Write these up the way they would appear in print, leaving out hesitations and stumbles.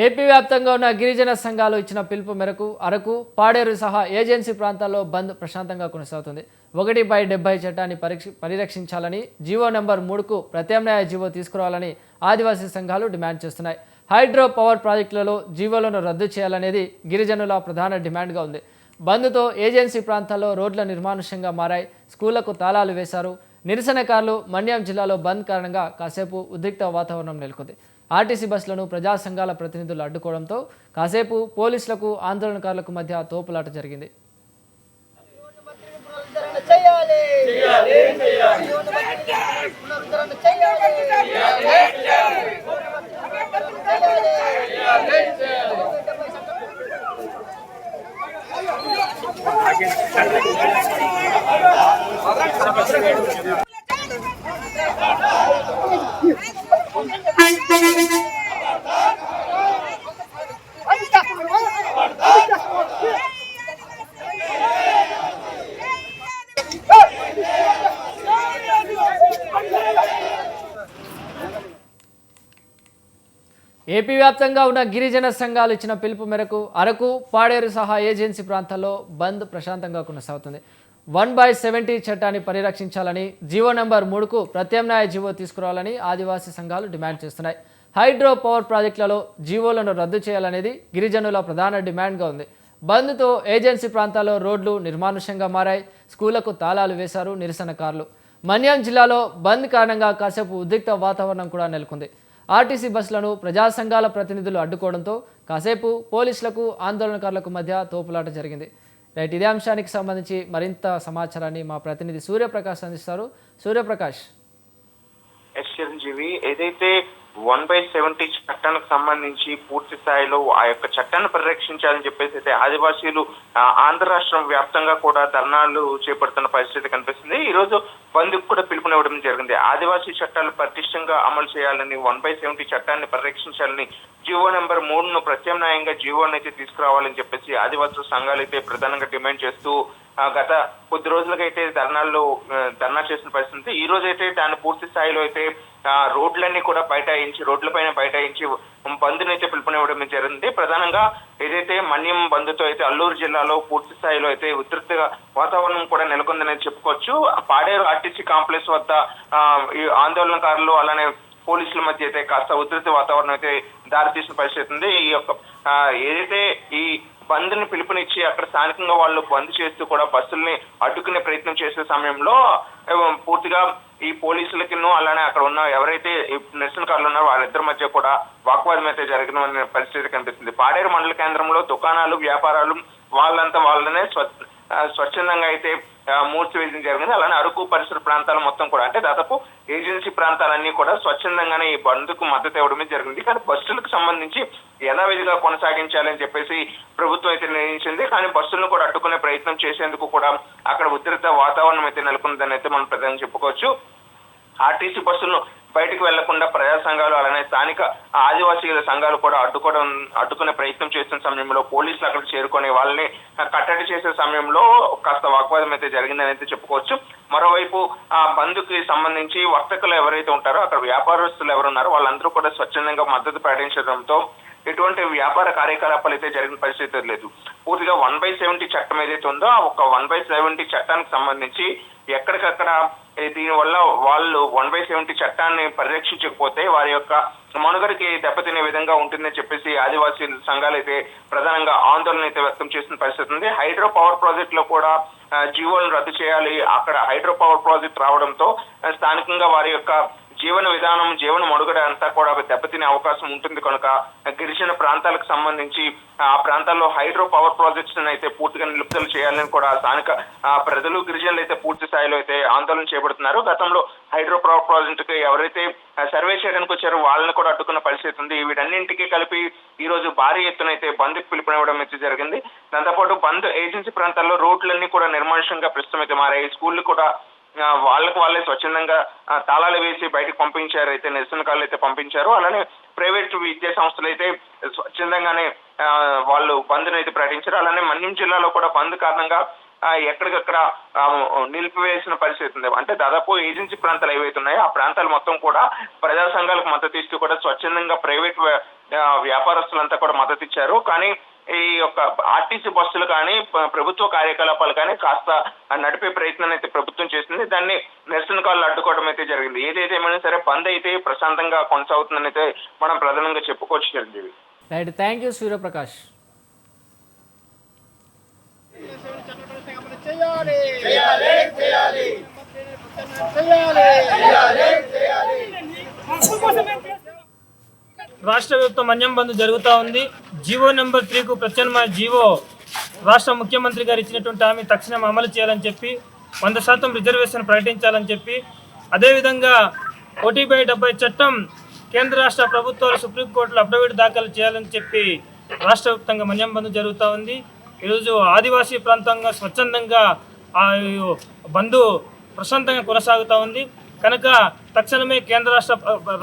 AP వ్యాప్తంగా ఉన్న గిరిజన సంఘాలు ఇచ్చిన పిలుపు మేరకు అరకు, పాడేరు సహా ఏజెన్సీ ప్రాంతాల్లో బంద్ ప్రశాంతంగా కొనసాగుతుంది. 1/70 చట్టాన్ని పరిరక్షించాలని, జీవో నెంబర్ 3కు ప్రత్యామ్నాయ జీవో తీసుకురావాలని ఆదివాసీ సంఘాలు డిమాండ్ చేస్తున్నాయి. హైడ్రో పవర్ ప్రాజెక్టులలో జీవోలను రద్దు చేయాలనేది గిరిజనుల ప్రధాన డిమాండ్గా ఉంది. బంద్తో ఏజెన్సీ ప్రాంతాల్లో రోడ్ల నిర్మానుష్యంగా మారాయి. స్కూళ్లకు తాళాలు వేశారు. నిరసనకారులు మన్యం జిల్లాలో బంద్ కారణంగా కాసేపు ఉద్రిక్త వాతావరణం నెలకొంది. ఆర్టీసీ బస్సులను ప్రజా సంఘాల ప్రతినిధులు అడ్డుకోవడంతో కాసేపు పోలీసులకు ఆందోళనకారులకు మధ్య తోపులాట జరిగింది. ఏపీ వ్యాప్తంగా ఉన్న గిరిజన సంఘాలు ఇచ్చిన పిలుపు మేరకు అరకు, పాడేరు సహా ఏజెన్సీ ప్రాంతాల్లో బంద్ ప్రశాంతంగా కొనసాగుతుంది. 1/70 చట్టాన్ని పరిరక్షించాలని, జీవో నెంబర్ 3కు ప్రత్యామ్నాయ జీవో తీసుకురావాలని ఆదివాసీ సంఘాలు డిమాండ్ చేస్తున్నాయి. హైడ్రో పవర్ ప్రాజెక్టులలో జీవోలను రద్దు చేయాలనేది గిరిజనుల ప్రధాన డిమాండ్గా ఉంది. బంద్తో ఏజెన్సీ ప్రాంతాల్లో రోడ్లు నిర్మానుష్యంగా మారాయి. స్కూళ్లకు తాళాలు వేశారు నిరసనకారులు. మన్యం జిల్లాలో బంద్ కారణంగా కాసేపు ఉద్రిక్త వాతావరణం కూడా నెలకొంది. ఆర్టీసీ బస్సులను ప్రజా సంఘాల ప్రతినిధులు అడ్డుకోవడంతో కాసేపు పోలీసులకు ఆందోళనకారులకు మధ్య తోపులాట జరిగింది. రైట్, ఇదే అంశానికి సంబంధించి మరింత సమాచారాన్ని మా ప్రతినిధి సూర్యప్రకాష్ అందిస్తారు. సూర్యప్రకాష్. చిరంజీవి, ఏదైతే 1/70 చట్టానికి సంబంధించి పూర్తి స్థాయిలో ఆ యొక్క చట్టాన్ని పరిరక్షించాలని చెప్పేసి అయితే ఆదివాసీలు ఆంధ్ర రాష్ట్రం వ్యాప్తంగా కూడా ధర్నాలు చేపడుతున్న పరిస్థితి కనిపిస్తుంది. ఈ రోజు బంద్కు కూడా పిలుపునివ్వడం జరిగింది. ఆదివాసీ చట్టాలు పటిష్టంగా అమలు చేయాలని, 1/70 చట్టాన్ని పరిరక్షించాలని, జీవో నెంబర్ 3ను ప్రత్యామ్నాయంగా జీవోని అయితే తీసుకురావాలని చెప్పేసి ఆదివాసీ సంఘాలు అయితే ప్రధానంగా డిమాండ్ చేస్తూ గత కొద్ది రోజులకైతే ధర్నా చేసిన పరిస్థితి. ఈ రోజు అయితే దాన్ని పూర్తి స్థాయిలో అయితే రోడ్లన్నీ కూడా రోడ్లపైన బైఠాయించి బంద్ను అయితే పిలుపునివ్వడం జరిగింది. ప్రధానంగా ఏదైతే మన్యం బంద్తో అయితే అల్లూరు జిల్లాలో పూర్తి స్థాయిలో అయితే ఉధృత వాతావరణం కూడా నెలకొందని చెప్పుకోవచ్చు. పాడేరు ఆర్టీసీ కాంప్లెక్స్ వద్ద ఈ ఆందోళనకారులు అలానే పోలీసుల మధ్య అయితే కాస్త ఉధృత వాతావరణం అయితే దారితీసిన పరిస్థితి ఉంది. ఈ యొక్క ఏదైతే ఈ బంద్ ని పిలుపునిచ్చి అక్కడ స్థానికంగా వాళ్ళు బంద్ చేస్తూ కూడా బస్సుల్ని అడ్డుకునే ప్రయత్నం చేసే సమయంలో పూర్తిగా ఈ పోలీసులకి అలానే అక్కడ ఉన్న ఎవరైతే నిరసనకారులు ఉన్నారో వాళ్ళిద్దరి మధ్య కూడా వాగ్వాదం అయితే జరిగిన పరిస్థితి కనిపిస్తుంది. పాడేరు మండల కేంద్రంలో దుకాణాలు, వ్యాపారాలు వాళ్ళనే స్వచ్ఛందంగా అయితే మూర్చివేయడం జరిగింది. అలానే అరకు పరిసర ప్రాంతాలు మొత్తం కూడా, అంటే దాదాపు ఏజెన్సీ ప్రాంతాలన్నీ కూడా స్వచ్ఛందంగానే ఈ బంద్కు మద్దతు ఇవ్వడమే జరిగింది. కానీ బస్సులకు సంబంధించి యథావిధిగా కొనసాగించాలని చెప్పేసి ప్రభుత్వం అయితే నిర్ణయించింది. కానీ బస్సులను కూడా అడ్డుకునే ప్రయత్నం చేసేందుకు కూడా అక్కడ ఉధృత వాతావరణం అయితే నెలకొందని అయితే మనం ప్రధానంగా చెప్పుకోవచ్చు. ఆర్టీసీ బస్సులను బయటకు వెళ్లకుండా ప్రజా సంఘాలు అలానే స్థానిక ఆదివాసీల సంఘాలు కూడా అడ్డుకునే ప్రయత్నం చేస్తున్న సమయంలో పోలీసులు అక్కడికి చేరుకొని వాళ్ళని కట్టడి చేసే సమయంలో కాస్త వాగ్వాదం అయితే జరిగిందని అయితే చెప్పుకోవచ్చు. మరోవైపు ఆ బంద్కి సంబంధించి వర్తకులు ఎవరైతే ఉంటారో అక్కడ వ్యాపారస్తులు ఎవరున్నారో వాళ్ళందరూ కూడా స్వచ్ఛందంగా మద్దతు ప్రకటించడంతో ఎటువంటి వ్యాపార కార్యకలాపాలు అయితే జరిగిన పరిస్థితి లేదు. పూర్తిగా 1/70 చట్టం ఏదైతే ఉందో ఆ ఒక 1/70 చట్టానికి సంబంధించి ఎక్కడికక్కడ దీనివల్ల వాళ్ళు 1/70 చట్టాన్ని పరిరక్షించకపోతే వారి యొక్క మనుగడకి దెబ్బతినే విధంగా ఉంటుందని చెప్పేసి ఆదివాసీ సంఘాలు అయితే ప్రధానంగా ఆందోళన అయితే వ్యక్తం చేసిన పరిస్థితి ఉంది. హైడ్రో పవర్ ప్రాజెక్ట్ లో కూడా జీవోలను రద్దు చేయాలి. అక్కడ హైడ్రో పవర్ ప్రాజెక్ట్ రావడంతో స్థానికంగా వారి యొక్క జీవన మనుగడ అంతా కూడా దెబ్బతినే అవకాశం ఉంటుంది కనుక గిరిజన ప్రాంతాలకు సంబంధించి ఆ ప్రాంతాల్లో హైడ్రో పవర్ ప్రాజెక్ట్స్ అయితే పూర్తిగా నిలుపుదల చేయాలని కూడా స్థానిక ప్రజలు, గిరిజనులు అయితే పూర్తి స్థాయిలో అయితే ఆందోళన చేపడుతున్నారు. గతంలో హైడ్రో పవర్ ప్రాజెక్టుకి ఎవరైతే సర్వే చేయడానికి వచ్చారో వాళ్ళని కూడా అడ్డుకున్న పరిస్థితి ఉంది. వీటన్నింటికీ కలిపి ఈ రోజు భారీ ఎత్తున అయితే బంద్కు పిలుపునివ్వడం అయితే జరిగింది. దాంతోపాటు బంద్ ఏజెన్సీ ప్రాంతాల్లో రోడ్లన్నీ కూడా నిర్మానుష్యంగా ప్రస్తుతం అయితే మారాయి. స్కూళ్లు కూడా వాళ్ళే స్వచ్ఛందంగా తాళాలు వేసి బయటకు పంపించారు, అయితే నిరసనకారులు అయితే పంపించారు. అలానే ప్రైవేట్ విద్యా సంస్థలు అయితే స్వచ్ఛందంగానే వాళ్ళు బంద్ను అయితే ప్రకటించారు. అలానే మన్యం జిల్లాలో కూడా బంద్ కారణంగా ఎక్కడికక్కడ నిలిపివేసిన పరిస్థితి ఉంది. అంటే దాదాపు ఏజెన్సీ ప్రాంతాలు ఏవైతే ఉన్నాయో ఆ ప్రాంతాలు మొత్తం కూడా ప్రజా సంఘాలకు మద్దతు ఇస్తూ కూడా స్వచ్ఛందంగా ప్రైవేట్ వ్యాపారస్తులంతా కూడా మద్దతు ఇచ్చారు. కానీ ఈ యొక్క ఆర్టీసీ బస్సులు కానీ ప్రభుత్వ కార్యకలాపాలు కానీ కాస్త నడిపే ప్రయత్నం అయితే ప్రభుత్వం చేసింది. దాన్ని నిరసన కాళ్ళు అడ్డుకోవడం అయితే జరిగింది. ఏదైతేమైనా సరే బంద్ అయితే ప్రశాంతంగా కొనసాగుతుందని అయితే మనం ప్రధానంగా చెప్పుకోవచ్చు Chiranjeevi. Right, thank you Suryaprakash. రాష్ట్ర వ్యాప్త మన్యం బంద్ జరుగుతూ ఉంది. జీవో నెంబర్ 3కు ప్రత్యామ్నాయ జీవో రాష్ట్ర ముఖ్యమంత్రి గారు ఇచ్చినటువంటి హామీ తక్షణం అమలు చేయాలని చెప్పి 100% రిజర్వేషన్ ప్రకటించాలని చెప్పి, అదేవిధంగా 1/70 చట్టం కేంద్ర రాష్ట్ర ప్రభుత్వాలు సుప్రీంకోర్టులో అఫిడవిట్ దాఖలు చేయాలని చెప్పి రాష్ట్ర వ్యాప్తంగా మన్యం బంద్ జరుగుతూ ఉంది. ఈరోజు ఆదివాసీ ప్రాంతంగా స్వచ్ఛందంగా ఆ బంద్ ప్రశాంతంగా కొనసాగుతూ ఉంది. కనుక తక్షణమే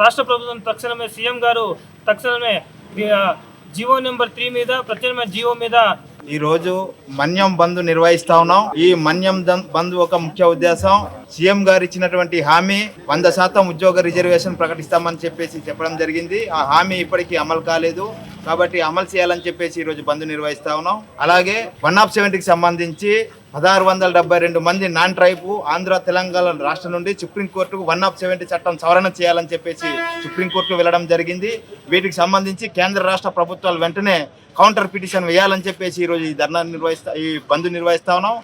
రాష్ట్ర ప్రభుత్వం తక్షణమే సీఎం గారు తక్షణమే జీవో నెంబర్ 3 మీద ప్రత్యేకమైన జీవో మీద ఈరోజు మన్యం బంద్ నిర్వహిస్తా ఉన్నాం. ఈ మన్యం బంద్ ఒక ముఖ్య ఉద్దేశం సీఎం గారు ఇచ్చినటువంటి హామీ 100% ఉద్యోగ రిజర్వేషన్ ప్రకటిస్తామని చెప్పడం జరిగింది. ఆ హామీ ఇప్పటికీ అమలు కాలేదు. కాబట్టి అమలు చేయాలని చెప్పేసి ఈరోజు బంద్ నిర్వహిస్తా ఉన్నాం. అలాగే 170కి సంబంధించి 1672 మంది నాన్ ట్రైబ్ ఆంధ్ర తెలంగాణ రాష్ట్రం నుండి సుప్రీంకోర్టుకు 170 చట్టం సవరణ చేయాలని చెప్పేసి సుప్రీంకోర్టుకు వెళ్ళడం జరిగింది. వీటికి సంబంధించి కేంద్ర రాష్ట్ర ప్రభుత్వాలు వెంటనే కౌంటర్ పిటిషన్ వేయాలని చెప్పేసి ఈరోజు ఈ బంద్ నిర్వహిస్తా ఉన్నాం.